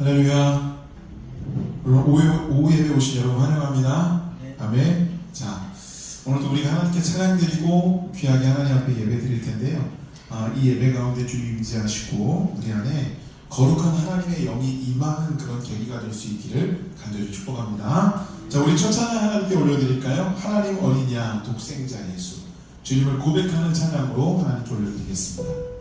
할렐루야. 오늘 오후 예배 오신 여러분 환영합니다. 아멘. 자, 오늘도 우리가 하나님께 찬양 드리고 귀하게 하나님 앞에 예배 드릴 텐데요. 이 예배 가운데 주님 임재하시고 우리 안에 거룩한 하나님의 영이 임하는 그런 계기가 될 수 있기를 간절히 축복합니다. 자, 우리 첫 찬양 하나님께 올려드릴까요? 하나님 어린 양 독생자 예수, 주님을 고백하는 찬양으로 하나님께 올려드리겠습니다.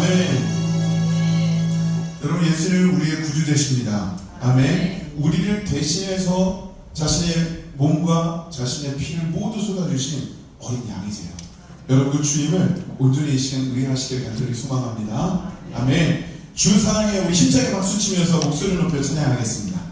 아멘. 여러분, 예수는 우리의 구주 되십니다. 아멘. 우리를 대신해서 자신의 몸과 자신의 피를 모두 쏟아주신 어린 양이세요. 여러분, 그 주님을 온전히 이 시간 의뢰하시길 간절히 소망합니다. 아멘. 주 사랑에 우리 힘차게 박수 치면서 목소리를 높여 찬양하겠습니다.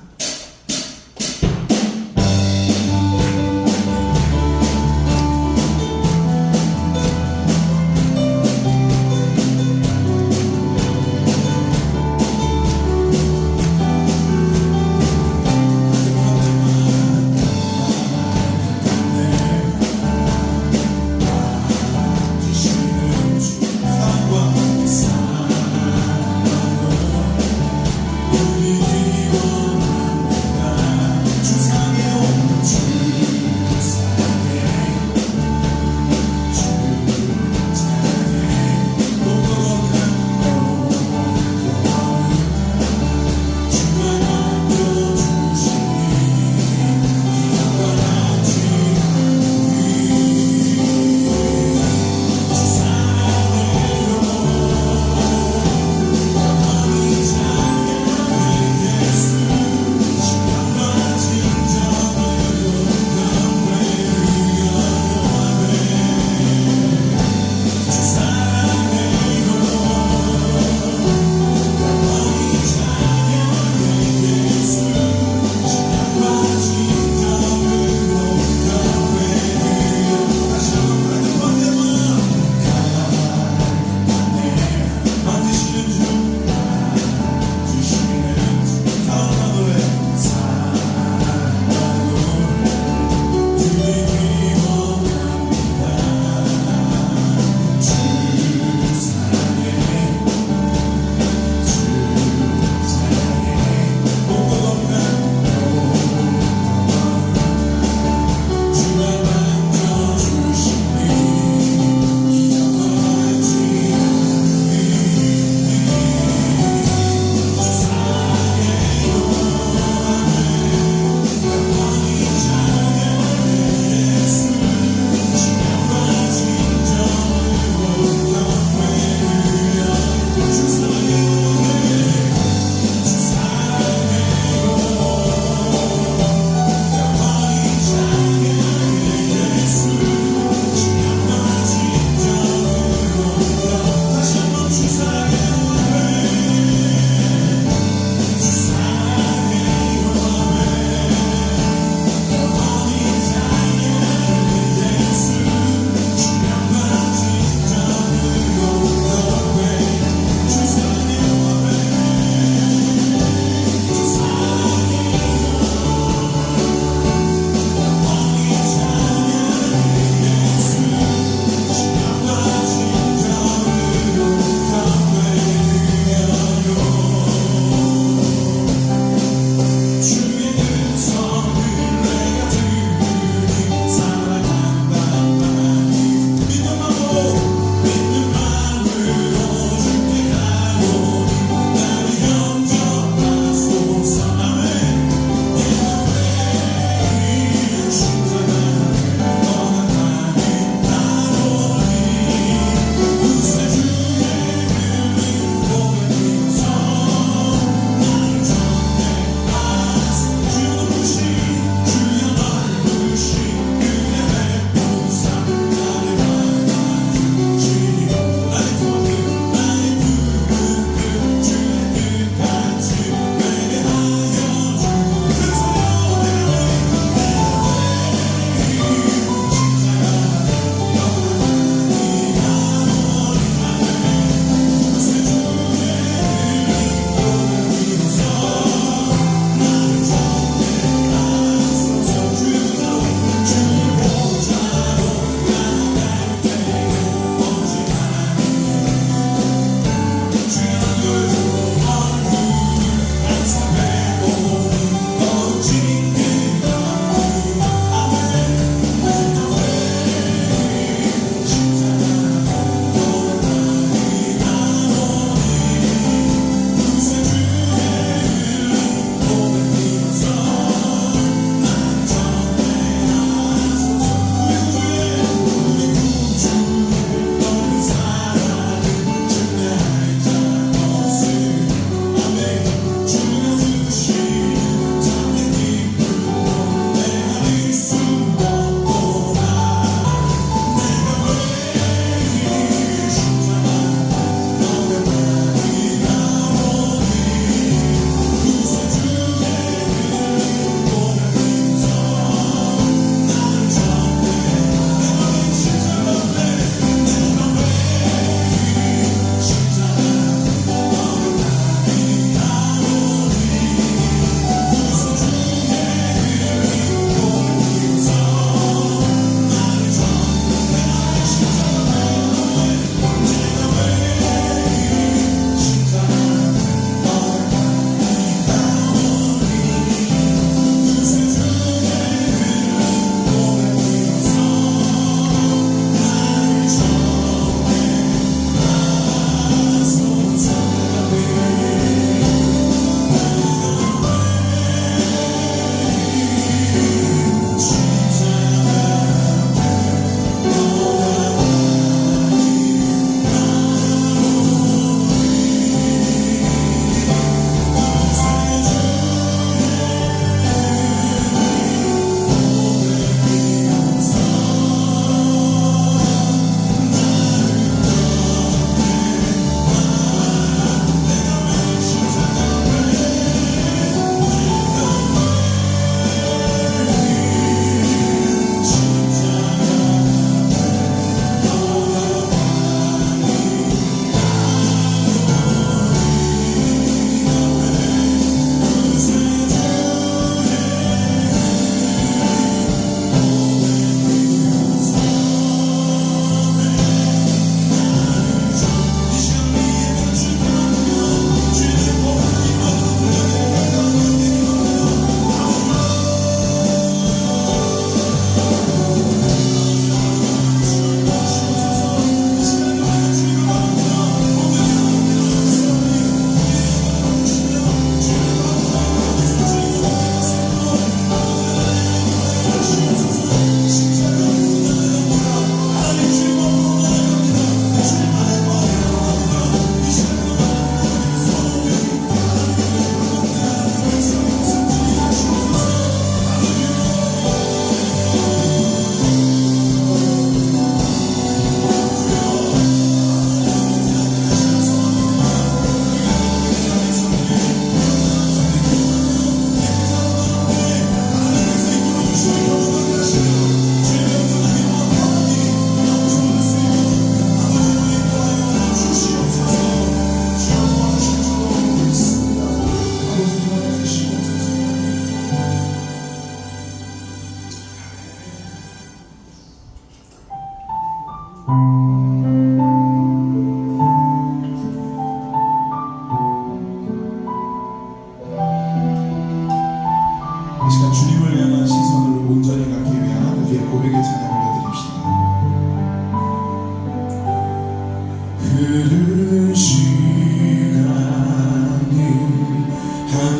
우리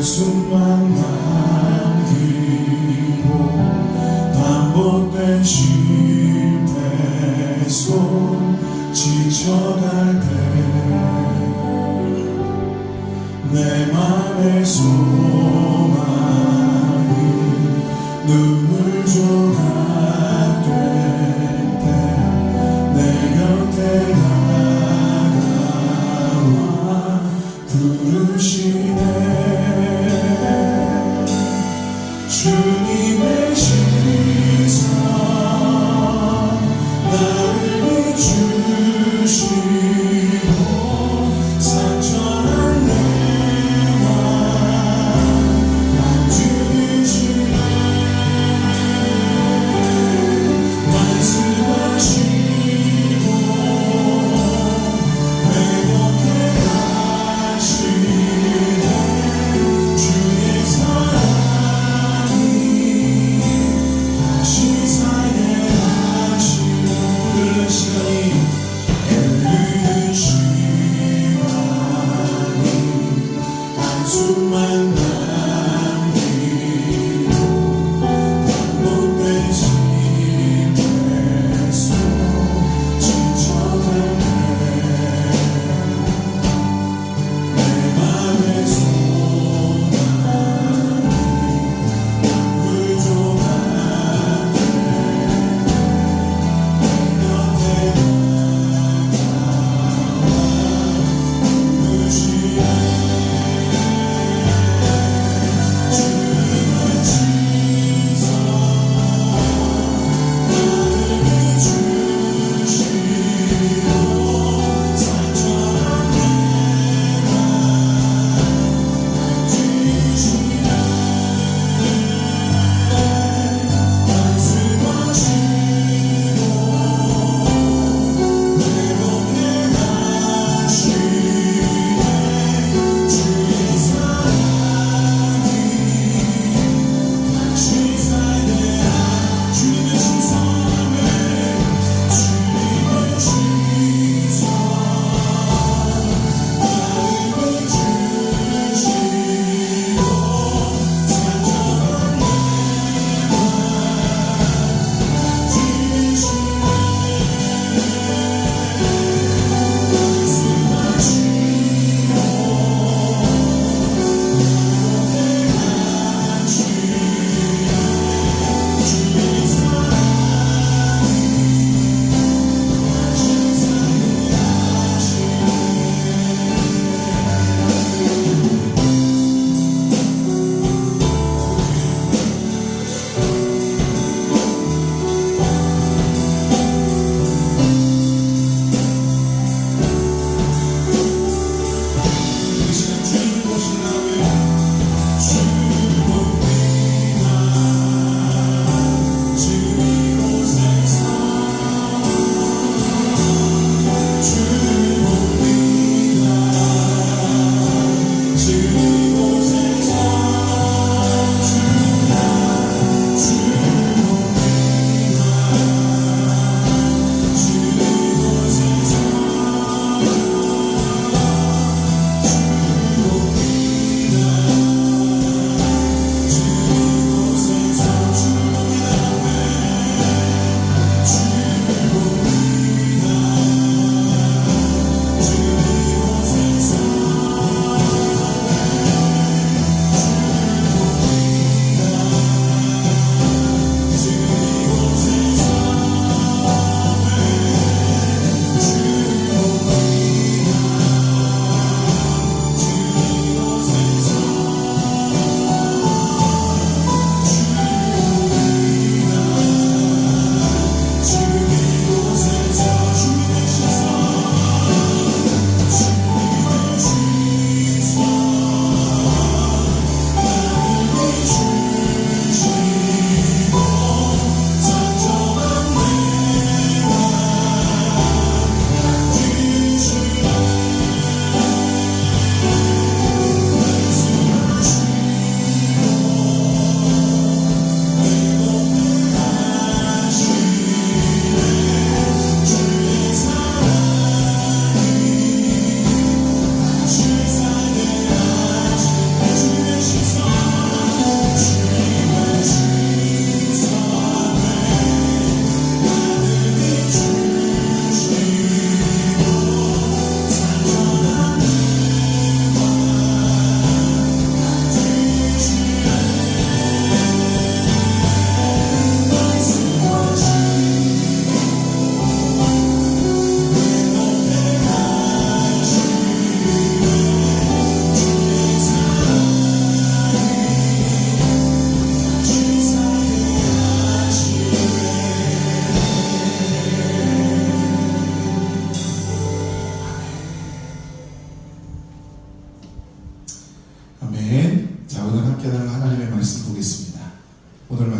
한숨만 남기고 반복된 실패 속 지쳐갈 때 내 맘의 소망이 눈물 조각 될 때 내 곁에 다가와 부르시네. 주님의 시선 나를 비추시고 상처난 내 맘 만지시네. 말씀하시고 회복해 가시네. 주의 사랑이 다시 살해하시는 흐르는 시간이 한숨만 남기고 반복된 심폐 속 지쳐갈 때 내 맘의 소망이 눈물 조각 될 때 곁에 다가와 부르시네.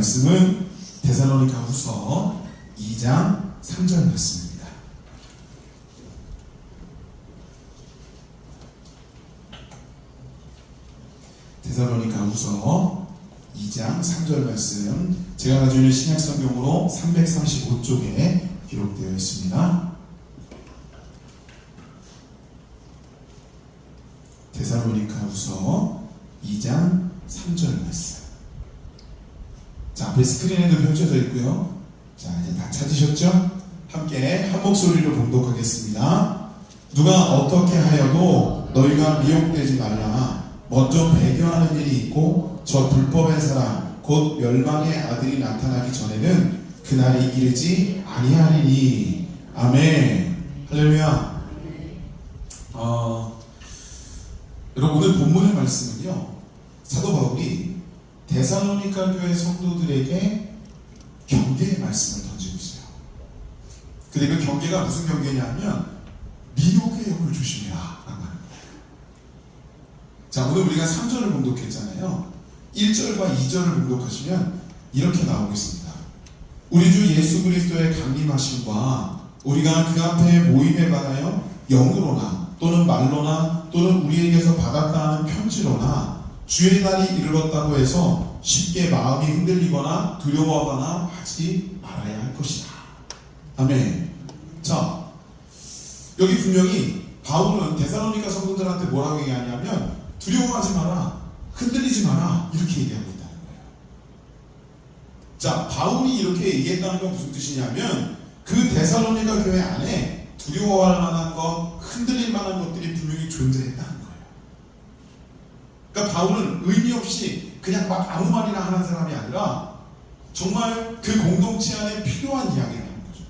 말씀은 데살로니가후서 2장 3절 말씀입니다. 데살로니가후서 2장 3절 말씀, 제가 가지고 있는 신약성경으로 335쪽에 기록되어 있습니다. 데살로니가후서 2장 3절 말씀. 자, 앞에 스크린에도 펼쳐져 있고요. 자, 이제 다 찾으셨죠? 함께 한 목소리로 봉독하겠습니다. 누가 어떻게 하여도 너희가 미혹되지 말라. 먼저 배교하는 일이 있고 저 불법의 사람 곧 멸망의 아들이 나타나기 전에는 그날이 이르지 아니하리니. 아멘. 할렐루야. 여러분, 오늘 본문의 말씀은요, 사도 바울이 데살로니가 교회 성도들에게 경계의 말씀을 던지고 있어요. 근데 그 경계가 무슨 경계냐면 미혹의 영을 조심해라 라는 말입니다. 자, 오늘 우리가 3절을 봉독했잖아요. 1절과 2절을 봉독하시면 이렇게 나오겠습니다. 우리 주 예수 그리스도의 강림하심과 우리가 그 앞에 모임에 관하여 영으로나 또는 말로나 또는 우리에게서 받았다 하는 편지로나 주의 날이 이르렀다고 해서 쉽게 마음이 흔들리거나 두려워하거나 하지 말아야 할 것이다. 아멘. 자, 여기 분명히 바울은 데살로니가 성도들한테 뭐라고 얘기하냐면 두려워하지 마라, 흔들리지 마라, 이렇게 얘기하고 있다는 거예요. 자, 바울이 이렇게 얘기했다는 건 무슨 뜻이냐면 그 데살로니가 교회 안에 두려워할 만한 것, 흔들릴 만한 것들이 분명히 존재했다는 거예요. 그러니까 바울은 의미 없이 그냥 막 아무 말이나 하는 사람이 아니라 정말 그 공동체 안에 필요한 이야기를 하는 거죠.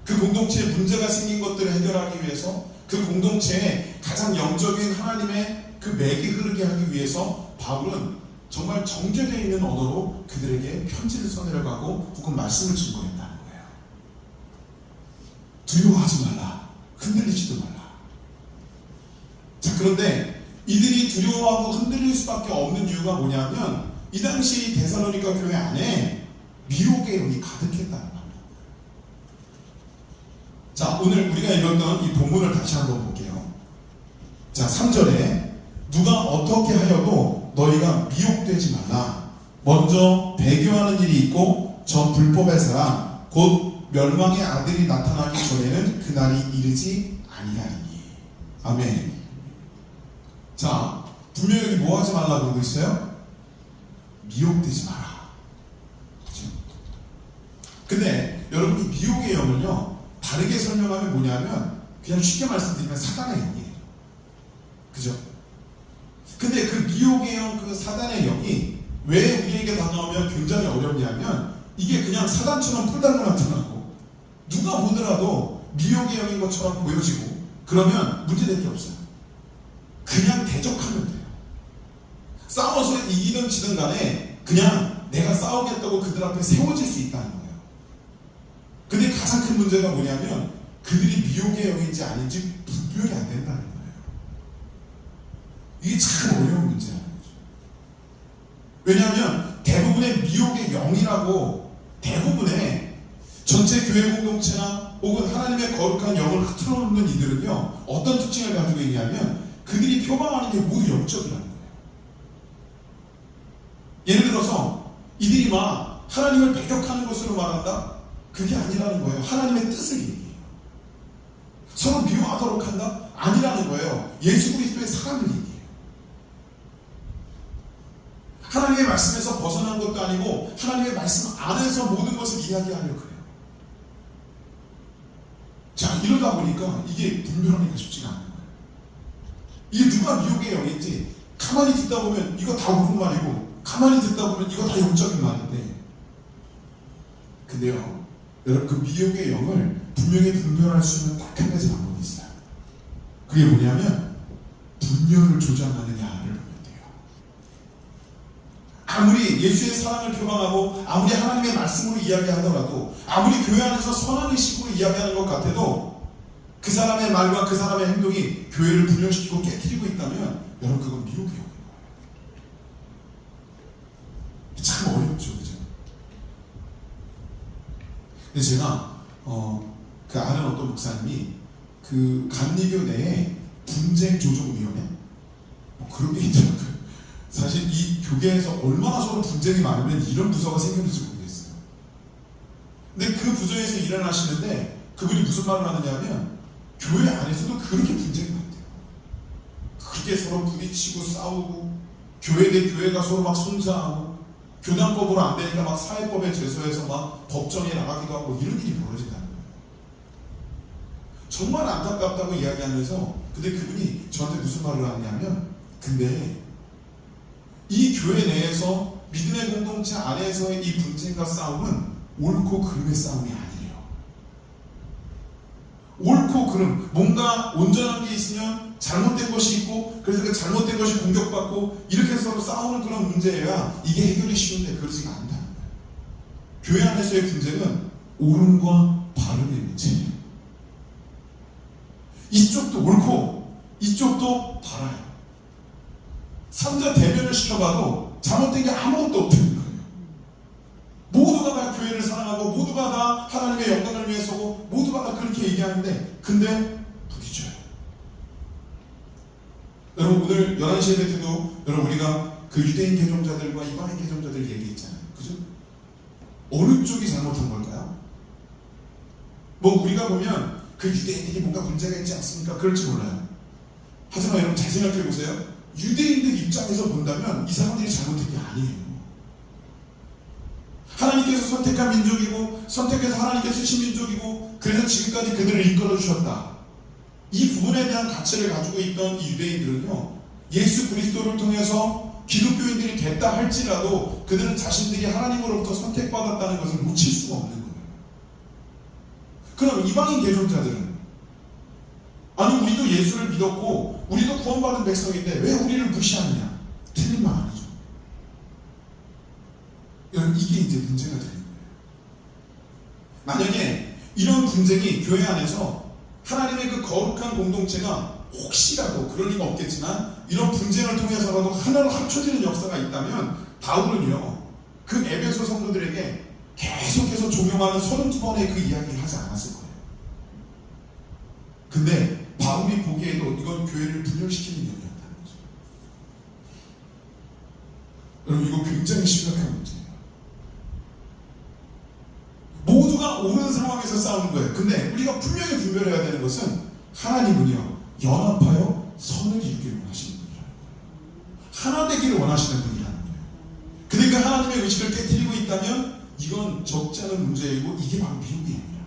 그 공동체에 문제가 생긴 것들을 해결하기 위해서, 그 공동체에 가장 영적인 하나님의 그 맥이 흐르게 하기 위해서 바울은 정말 정제되어 있는 언어로 그들에게 편지를 써내려가고 혹은 말씀을 증거했다는 거예요. 두려워하지 말라, 흔들리지도 말라. 자, 그런데 이들이 두려워하고 흔들릴 수밖에 없는 이유가 뭐냐면 이 당시 데살로니가 교회 안에 미혹의 영이 가득했다는 겁니다. 자, 오늘 우리가 읽었던 이 본문을 다시 한번 볼게요. 자, 3절에 누가 어떻게 하여도 너희가 미혹되지 말라. 먼저 배교하는 일이 있고 저 불법의 사람 곧 멸망의 아들이 나타나기 전에는 그날이 이르지 아니하리니. 아멘. 자, 분명히 여기 뭐 하지 말라고 그러고 있어요? 미혹되지 마라. 그렇죠? 근데 여러분, 이 미혹의 영을요, 다르게 설명하면 뭐냐면 그냥 쉽게 말씀드리면 사단의 영이에요. 그죠? 근데 그 미혹의 영, 그 사단의 영이 왜 우리에게 다가오면 굉장히 어렵냐면 이게 그냥 사단처럼 풀달로 나타나고 누가 보더라도 미혹의 영인 것처럼 보여지고 그러면 문제될 게 없어요. 그냥 대적하면 돼요. 싸워서 이기든 지든 간에 그냥 내가 싸우겠다고 그들 앞에 세워질 수 있다는 거예요. 근데 가장 큰 문제가 뭐냐면 그들이 미혹의 영인지 아닌지 분별이 안 된다는 거예요. 이게 참 어려운 문제라는 거죠. 왜냐하면 대부분의 미혹의 영이라고, 대부분의 전체 교회 공동체나 혹은 하나님의 거룩한 영을 흐트러 놓는 이들은요, 어떤 특징을 가지고 있냐면 그들이 표방하는 게 모두 영적이라는 거예요. 예를 들어서 이들이 막 하나님을 배격하는 것으로 말한다? 그게 아니라는 거예요. 하나님의 뜻을 얘기해요. 서로 미워하도록 한다? 아니라는 거예요. 예수 그리스도의 사랑을 얘기해요. 하나님의 말씀에서 벗어난 것도 아니고 하나님의 말씀 안에서 모든 것을 이야기하려고 그래요. 자, 이러다 보니까 이게 분별하기가 쉽지가 않아요. 이게 누가 미혹의 영인지 가만히 듣다 보면 이거 다 옳은 말이고 가만히 듣다 보면 이거 다 영적인 말인데, 근데요, 여러분, 그 미혹의 영을 분명히 분별할 수 있는 딱 한 가지 방법이 있어요. 그게 뭐냐면 분열을 조장하느냐를 보면 돼요. 아무리 예수의 사랑을 표방하고 아무리 하나님의 말씀으로 이야기하더라도, 아무리 교회 안에서 선한 의식으로 이야기하는 것 같아도 그 사람의 말과 그 사람의 행동이 교회를 분열시키고 깨뜨리고 있다면 여러분, 그건 미혹의 영이에요. 참 어렵죠, 그죠? 근데 제가 그 아는 어떤 목사님이 그 감리교 내에 분쟁 조정위원회 그런 게 있더라고요. 사실 이 교계에서 얼마나 서로 분쟁이 많으면 이런 부서가 생겼는지 모르겠어요. 근데 그 부서에서 일을 하시는데 그분이 무슨 말을 하느냐면 교회 안에서도 그렇게 분쟁이 많대요. 그렇게 서로 부딪히고 싸우고 교회 대 교회가 서로 막 손자하고 교단법으로 안 되니까 막 사회법에 제소해서 막 법정에 나가기도 하고 이런 일이 벌어진다는 거예요. 정말 안타깝다고 이야기하면서 근데 그분이 저한테 무슨 말을 하냐면 근데 이 교회 내에서 믿음의 공동체 안에서의 이 분쟁과 싸움은 옳고 그름의 싸움이 아니에요. 옳고 그름, 뭔가 온전한 게 있으면 잘못된 것이 있고 그래서 그 잘못된 것이 공격받고 이렇게 서로 싸우는 그런 문제여야 이게 해결이 쉬운데 그러지가 않다는 거예요. 교회 안에서의 분쟁은 옳음과 바름의 문제예요. 이쪽도 옳고 이쪽도 바라요. 삼자 대면을 시켜봐도 잘못된 게 아무것도 없다는 거예요. 모두가 다 교회를 사랑하고 모두가 다 하나님의 영광을 위해 서고 모두가 다 그렇게 얘기하는데 근데 부딪혀요. 여러분 오늘 11시 예배 때도 여러분 우리가 그 유대인 개종자들과 이방인 개종자들 얘기했잖아요. 그죠? 어느 쪽이 잘못한 걸까요? 뭐 우리가 보면 그 유대인들이 뭔가 문제가 있지 않습니까? 그럴지 몰라요. 하지만 여러분 잘 생각해 보세요. 유대인들 입장에서 본다면 이 사람들이 잘못한 게 아니에요. 하나님께서 선택한 민족이고 선택해서 하나님께 쓰신 민족이고 그래서 지금까지 그들을 이끌어 주셨다. 이 부분에 대한 가치를 가지고 있던 이 유대인들은요. 예수 그리스도를 통해서 기독교인들이 됐다 할지라도 그들은 자신들이 하나님으로부터 선택받았다는 것을 놓칠 수가 없는 거예요. 그럼 이방인 개종자들은 아니 우리도 예수를 믿었고 우리도 구원받은 백성인데 왜 우리를 무시하느냐? 틀린 말 아니죠. 여러분 이게 이제 문제가 되는 거예요. 만약에 이런 분쟁이 교회 안에서 하나님의 그 거룩한 공동체가 혹시라도 그럴 리가 없겠지만 이런 분쟁을 통해서라도 하나로 합쳐지는 역사가 있다면 바울은요 그 에베소 성도들에게 계속해서 종용하는 32번의 그 이야기를 하지 않았을 거예요. 근데 바울이 보기에도 이건 교회를 분열시키는 일이었다는 거죠. 여러분 이거 굉장히 심각한 문제예요. 모두가 옳은 상황에서 싸우는 거예요. 근데 우리가 분명히 분별해야 되는 것은 하나님은요 연합하여 선을 이루기를 원하시는 분이라는 거예요. 하나 되기를 원하시는 분이라는 거예요. 근데 그 하나님의 의식을 깨뜨리고 있다면 이건 적지 않은 문제이고 이게 바로 미혹의 힘이라는 거예요.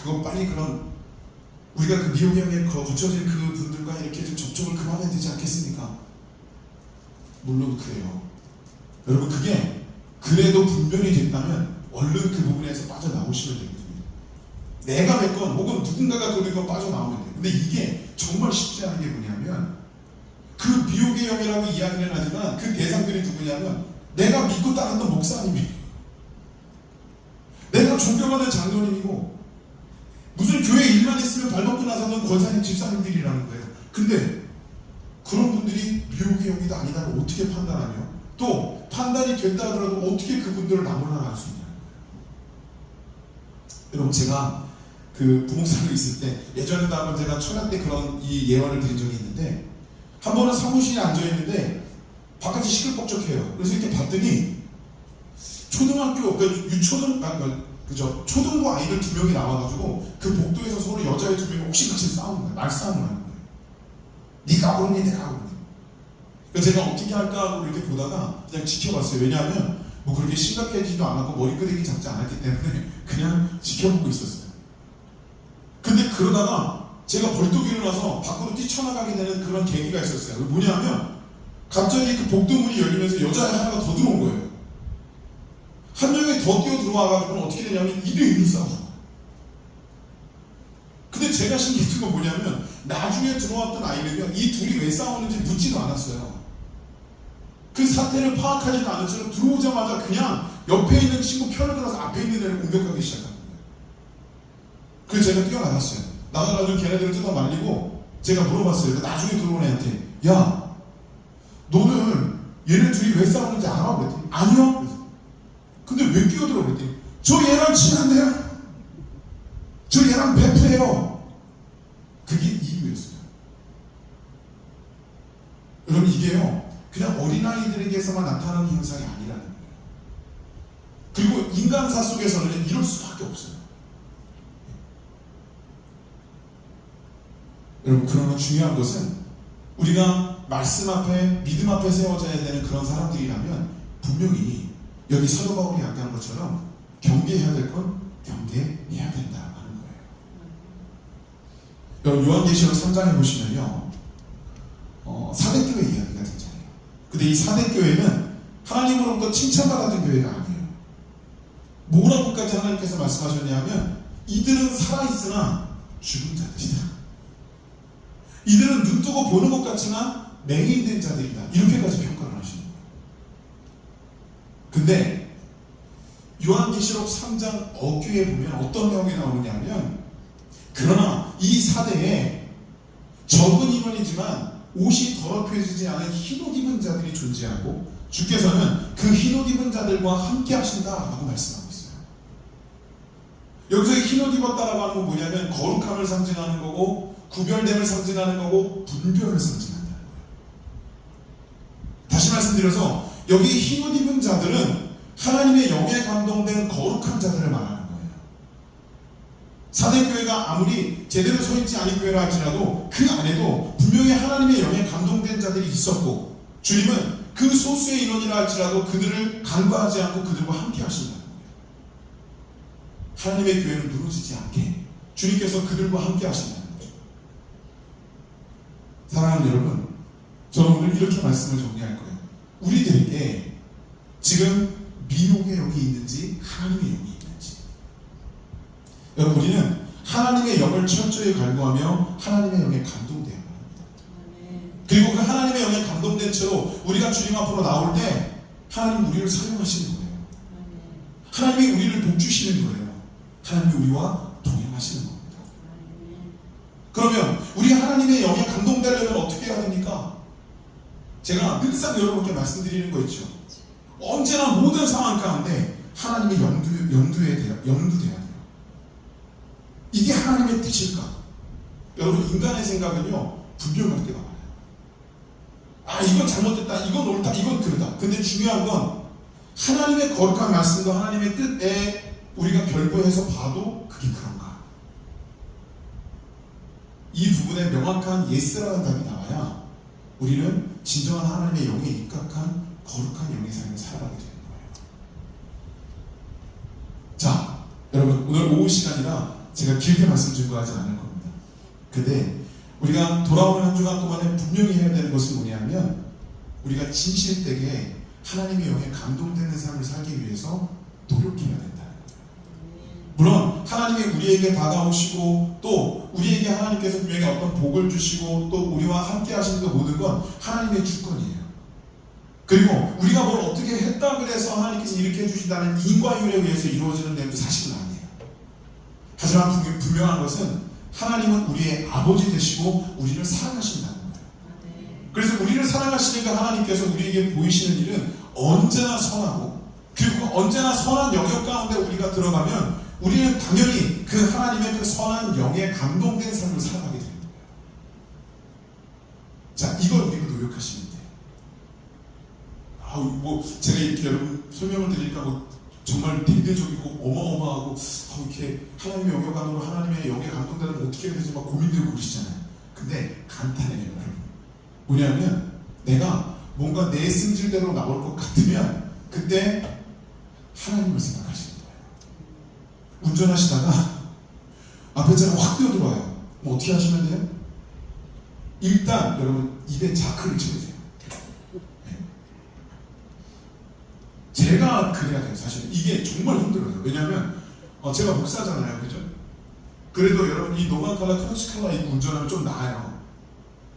그건 빨리 그런 우리가 그 미혹의 힘에 붙여질 그 분들과 이렇게 좀 접촉을 그만해야 되지 않겠습니까? 물론 그래요. 여러분 그게 그래도 분별이 됐다면 얼른 그 부분에서 빠져나오시면 되거든요. 내가 맺건 혹은 누군가가 그리건 빠져나오면 돼요. 근데 이게 정말 쉽지 않은 게 뭐냐면 그 미혹의 영이라고 이야기는 하지만 그 대상들이 누구냐면 내가 믿고 따랐던 목사님이에요. 내가 존경하는 장로님이고 무슨 교회 일만 있으면 발벗고 나서는 권사님 집사님들이라는 거예요. 근데 그런 분들이 미혹의 영이다 아니다를 어떻게 판단하며 또 판단이 됐다 하더라도 어떻게 그분들을 나무라할 수 있냐는 거예요. 여러분 제가 그 부목사로 있을 때 예전에도 한번 제가 철학 때 그런 이 예언을 드린 적이 있는데 한 번은 사무실에 앉아있는데 바깥이 시끌벅적해요. 그래서 이렇게 봤더니 초등학교 초등부 아이들 2명이 나와가지고 그 복도에서 서로 여자애 2명이 옥신각신 싸우는 거예요. 말싸움을 하는 거예요. 네가 그러니 내가 그러니. 그래서 제가 어떻게 할까 하고 이렇게 보다가 그냥 지켜봤어요. 왜냐하면 뭐 그렇게 심각해지지도 않았고 머리끄댕이 잡지 않았기 때문에 그냥 지켜보고 있었어요. 근데 그러다가 제가 벌떡 일어나서 밖으로 뛰쳐나가게 되는 그런 계기가 있었어요. 뭐냐면 갑자기 그 복도문이 열리면서 여자애 하나가 더 들어온 거예요. 한 명이 더 뛰어 들어와가지고 어떻게 되냐면 2대1로 싸우고. 근데 제가 신기했던 건 뭐냐면 나중에 들어왔던 아이들은 이 둘이 왜 싸우는지 묻지도 않았어요. 그 사태를 파악하지도 않은 채로 들어오자마자 그냥 옆에 있는 친구 편을 들어서 앞에 있는 애를 공격하기 시작한 거예요. 그래서 제가 뛰어나갔어요. 나가가지고 걔네들을 뜯어 말리고 제가 물어봤어요. 나중에 들어온 애한테 야 너는 얘네 둘이 왜 싸우는지 알아? 그랬더니 아니요. 그래서. 근데 왜 끼어들어? 그랬더니 저 얘랑 친한데요? 저 얘랑 베프예요. 그게 이유였어요. 여러분 이게요 그냥 어린아이들에게서만 나타나는 현상이 아니라는 거예요. 그리고 인간사 속에서는 이럴 수밖에 없어요. 여러분 그러나 중요한 것은 우리가 말씀 앞에 믿음 앞에 세워져야 되는 그런 사람들이라면 분명히 여기 사도 바울이 얘기한 것처럼 경계해야 될 건 경계해야 된다 하는 거예요. 여러분 요한계시록 3장에 보시면요 사대교회 이야기가 등장해요. 근데 이 사대교회는 하나님으로부터 칭찬받았던 교회가 아니에요. 뭐라고까지 하나님께서 말씀하셨냐면 이들은 살아있으나 죽은 자들이다. 이들은 눈 뜨고 보는 것 같지만 맹인된 자들이다. 이렇게까지 평가를 하시는 거예요. 근데 요한계시록 3장 어귀에 보면 어떤 내용이 나오느냐면 그러나 이 사대에 적은 인원이지만 옷이 더럽혀지지 않은 흰옷 입은 자들이 존재하고 주께서는 그 흰옷 입은 자들과 함께 하신다라고 말씀하고 있어요. 여기서 흰옷 입었다라고 하는 건 뭐냐면 거룩함을 상징하는 거고 구별됨을 상징하는 거고 분별을 상징한다는 거예요. 다시 말씀드려서 여기 흰옷 입은 자들은 하나님의 영에 감동된 거룩한 자들을 말하는 거예요. 사대교회가 아무리 제대로 서있지 않은 교회라 할지라도 그 안에도 분명히 하나님의 영에 감동된 자들이 있었고 주님은 그 소수의 인원이라 할지라도 그들을 간과하지 않고 그들과 함께 하신다는 거예요. 하나님의 교회는 무너지지 않게 주님께서 그들과 함께 하신다는 거죠. 사랑하는 여러분, 저는 오늘 이렇게 말씀을 정리할 거예요. 우리들에게 지금 미혹의 영이 있는지 하나님의 영이 있는지, 여러분 우리는 하나님의 영을 철저히 갈구하며 하나님의 영에 감동되어야 합니다. 그리고 그 하나님의 영에 감동된 채로 우리가 주님 앞으로 나올 때 하나님 우리를 사용하시는 거예요. 하나님이 우리를 복주시는 거예요. 하나님이 우리와 동행하시는 겁니다. 그러면 우리 하나님의 영에 감동되려면 어떻게 해야 됩니까? 제가 늘상 여러분께 말씀드리는 거 있죠. 언제나 모든 상황 가운데 하나님의 염두돼야 돼요. 이게 하나님의 뜻일까? 여러분 인간의 생각은요 분별할 때가 많아요. 아 이건 잘못됐다, 이건 옳다, 이건 그러다. 근데 중요한 건 하나님의 거룩한 말씀과 하나님의 뜻에 우리가 결부해서 봐도 그게 그런가? 이 부분에 명확한 예스라는 답이 나와야 우리는 진정한 하나님의 영에 입각한 거룩한 영의 삶을 살아가게 되는 거예요. 자, 여러분 오늘 오후 시간이라 제가 길게 말씀 증거하지 않을 겁니다. 근데 우리가 돌아오는 한 주간 동안에 분명히 해야 되는 것은 뭐냐면 우리가 진실되게 하나님의 영에 감동되는 삶을 살기 위해서 노력해야 된다는 거예요. 물론 하나님이 우리에게 다가오시고 또 우리에게 하나님께서 분명히 어떤 복을 주시고 또 우리와 함께 하시는 그 모든 건 하나님의 주권이에요. 그리고 우리가 뭘 어떻게 했다 그래서 하나님께서 이렇게 해주신다는 인과율에 의해서 이루어지는 내용도 사실은 아니에요. 하지만 분명한 것은 하나님은 우리의 아버지 되시고 우리를 사랑하신다는 거예요. 그래서 우리를 사랑하시는 그 하나님께서 우리에게 보이시는 일은 언제나 선하고 그리고 언제나 선한 영역 가운데 우리가 들어가면 우리는 당연히 그 하나님의 그 선한 영에 감동된 삶을 살아가게 됩니다. 자, 이걸 우리가 노력하시면 돼요. 제가 이렇게 여러분 설명을 드리니까 정말 대대적이고 어마어마하고 이렇게 하나님의 영역 안으로 하나님의 영에 감동되면 어떻게 해야 되지 막 고민되고 그러시잖아요. 근데 간단해요. 여러분. 뭐냐면 내가 뭔가 내 승질대로 나올 것 같으면 그때 하나님을 생각하시는 거예요. 운전하시다가 앞에 차가 확 뛰어들어와요. 뭐 어떻게 하시면 돼요? 일단 여러분 입에 자크를 채우세요. 제가 그래야 돼요. 사실 이게 정말 힘들어요. 왜냐하면 제가 목사잖아요, 그죠? 그래도 여러분 이 노만칼라 크로스칼라 이 운전하면 좀 나아요.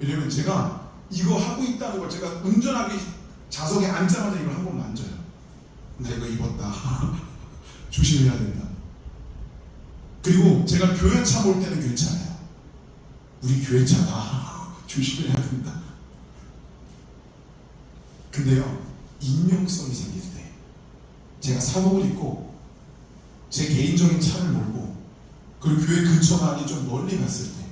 왜냐면 제가 이거 하고 있다는 걸 제가 운전하기 좌석에 앉자마자 이걸 한 번 만져요. 나 이거 입었다. 조심해야 된다. 그리고 제가 교회차 볼 때는 괜찮아요. 우리 교회차다. 조심해야 된다. 근데요, 익명성이 생길 때 제가 사복을 입고 제 개인적인 차를 몰고 그리고 교회 근처가 아닌 좀 멀리 갔을 때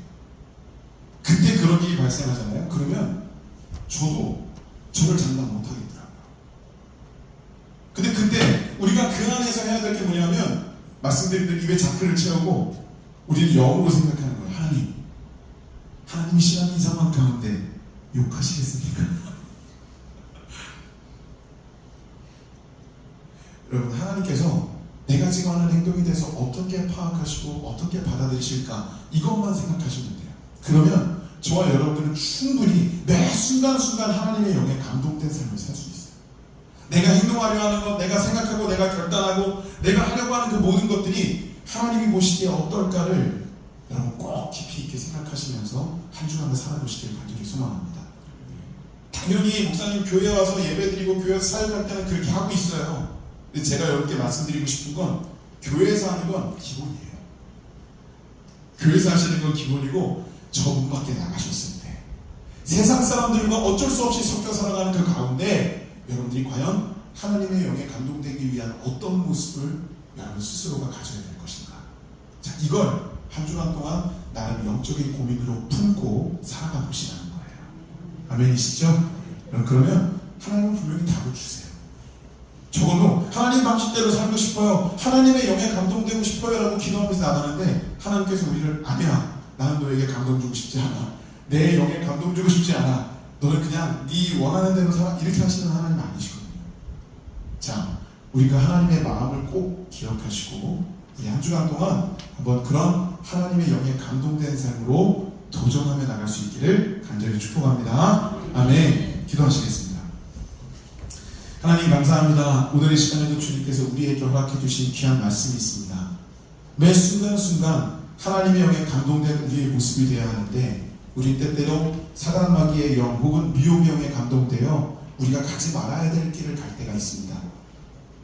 그때 그런 일이 발생하잖아요. 그러면 저도 저를 장담 못하겠더라고요. 근데 그때 우리가 그 안에서 해야 될 게 뭐냐면 말씀드린 대로 입에 자크를 채우고 우리는 영으로 생각하는 거예요. 하나님이 신앙 이 상황 가운데 욕하시겠습니까? 여러분, 하나님께서 내가 지금 하는 행동에 대해서 어떻게 파악하시고 어떻게 받아들이실까 이것만 생각하시면 돼요. 그러면 저와 여러분은 충분히 매 순간순간 하나님의 영에 감동된 삶을 살 수 있어요. 내가 행동하려 하는 것, 내가 생각하고 내가 결단하고 내가 하려고 하는 그 모든 것들이 하나님이 보시기에 어떨까를 여러분 꼭 깊이 있게 생각하시면서 한 주간을 살아보시길 간절히 소망합니다. 당연히 목사님 교회 와서 예배드리고 교회에서 사역할 때는 그렇게 하고 있어요. 근데 제가 여러분께 말씀드리고 싶은 건 교회에서 하는 건 기본이에요. 교회에서 하시는 건 기본이고 저 문 밖에 나가셨을 때 세상 사람들과 어쩔 수 없이 섞여 살아가는 그 가운데 여러분들이 과연 하나님의 영에 감동되기 위한 어떤 모습을 여러분 스스로가 가져야 될 것인가. 자, 이걸 한 주간 동안 나름 영적인 고민으로 품고 살아가 보시라는 거예요. 아멘이시죠? 그러면 하나님은 분명히 답을 주세요. 적어도 하나님 방식대로 살고 싶어요, 하나님의 영에 감동되고 싶어요 라고 기도하면서 나가는데 하나님께서 우리를 아니야, 나는 너에게 감동 주고 싶지 않아, 내 영에 감동 주고 싶지 않아, 너는 그냥 네 원하는 대로 살아, 이렇게 하시는 하나님 아니시거든요. 자, 우리가 하나님의 마음을 꼭 기억하시고 우리 한 주간 동안 한번 그런 하나님의 영에 감동된 삶으로 도전하며 나갈 수 있기를 간절히 축복합니다. 아멘. 기도하시겠습니다. 하나님 감사합니다. 오늘의 시간에도 주님께서 우리에게 허락해 주신 귀한 말씀이 있습니다. 매 순간순간 하나님의 영에 감동된 우리의 모습이 되어야 하는데 우리 때때로 사단 마귀의 영 혹은 미혹의 영에 감동되어 우리가 가지 말아야 될 길을 갈 때가 있습니다.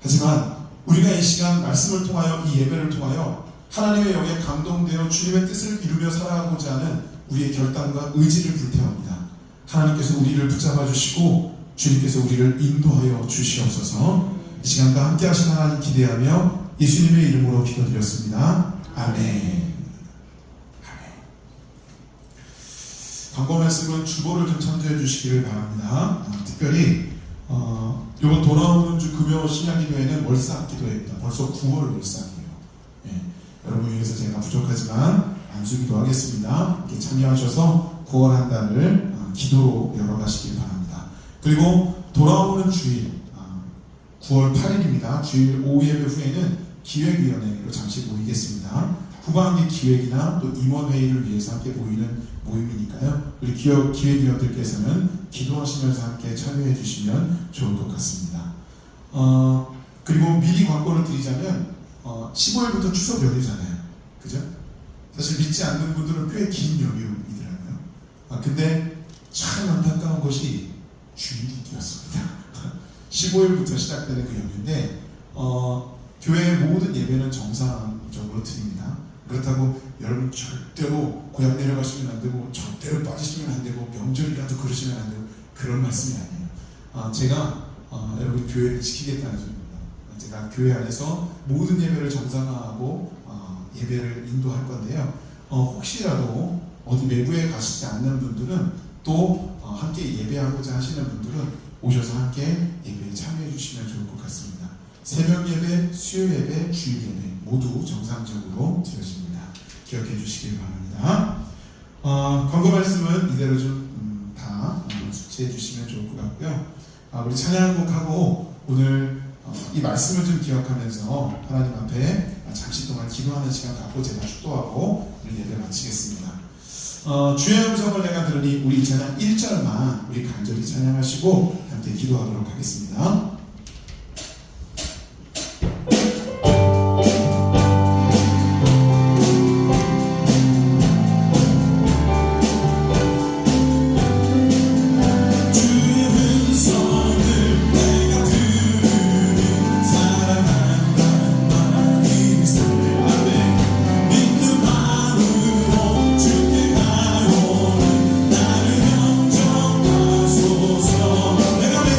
하지만 우리가 이 시간 말씀을 통하여 이 예배를 통하여 하나님의 영에 감동되어 주님의 뜻을 이루며 살아가고자 하는 우리의 결단과 의지를 불태웁니다. 하나님께서 우리를 붙잡아 주시고 주님께서 우리를 인도하여 주시옵소서. 이 시간과 함께 하신 하나님 기대하며 예수님의 이름으로 기도드렸습니다. 아멘. 광고 말씀은 주보를 좀 참조해 주시기를 바랍니다. 특별히 이번 돌아오는 주 금요 신약기도회는 월삭기도회입니다. 벌써 9월 월삭이에요. 여러분 위해서 제가 부족하지만 안수기도 하겠습니다. 이렇게 참여하셔서 9월 한 달을 기도로 열어가시길 바랍니다. 그리고 돌아오는 주일 9월 8일입니다. 주일 오후 예배 후에는 기획위원회로 잠시 모이겠습니다. 후반기 기획이나 또 임원회의를 위해서 함께 모이는 모임이니까요. 우리 기획위원들께서는 기도하시면서 함께 참여해 주시면 좋을 것 같습니다. 그리고 미리 광고를 드리자면 15일부터 추석 연휴잖아요. 그죠? 사실 믿지 않는 분들은 꽤 긴 연휴이더라고요. 근데 참 안타까운 것이 주일이었습니다. 15일부터 시작되는 그 연휴인데 교회의 모든 예배는 정상적으로 드립니다. 그렇다고 여러분 절대로 고향 내려가시면 안 되고 절대로 빠지시면 안 되고 명절이라도 그러시면 안 되고 그런 말씀이 아니에요. 제가 여러분 교회를 지키겠다는 소리입니다. 제가 교회 안에서 모든 예배를 정상화하고 예배를 인도할 건데요. 혹시라도 어디 외부에 가시지 않는 분들은 또 함께 예배하고자 하시는 분들은 오셔서 함께 예배에 참여해 주시면 좋을 것 같습니다. 새벽 예배, 수요 예배, 주일 예배 모두 정상적으로 드려집니다. 기억해 주시길 바랍니다. 광고 말씀은 이대로 좀 다 숙지해 주시면 좋을 것 같고요. 우리 찬양곡하고 오늘 이 말씀을 좀 기억하면서 하나님 앞에 잠시 동안 기도하는 시간 갖고 제가 축도하고 우리 예배 마치겠습니다. 주의 음성을 내가 들으니 우리 찬양 1절만 우리 간절히 찬양하시고 함께 기도하도록 하겠습니다. 내가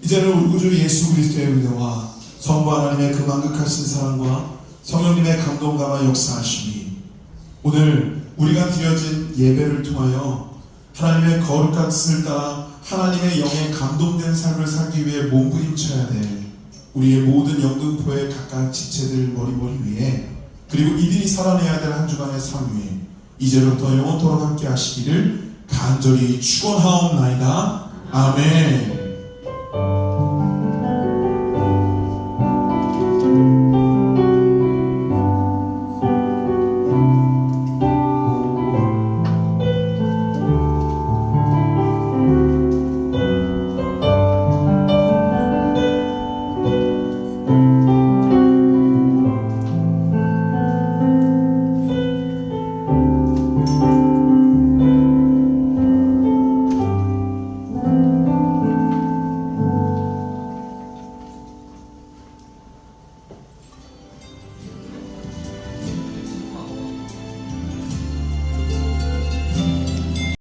이제는 우리 구주 예수 그리스도의 은혜와 성부 하나님의 그 만극하신 사랑과 성령님의 감동감화 역사하심이 오늘 우리가 드려진 예배를 통하여 하나님의 거룩한 뜻을 따라 하나님의 영에 감동된 삶을 살기 위해 몸부림쳐야 될 우리의 모든 영등포의 각각 지체들 머리머리 위에, 그리고 이들이 살아내야 될 한 주간의 삶 위에 이제부터 영원토록 함께 하시기를 간절히 축원하옵나이다. 아멘.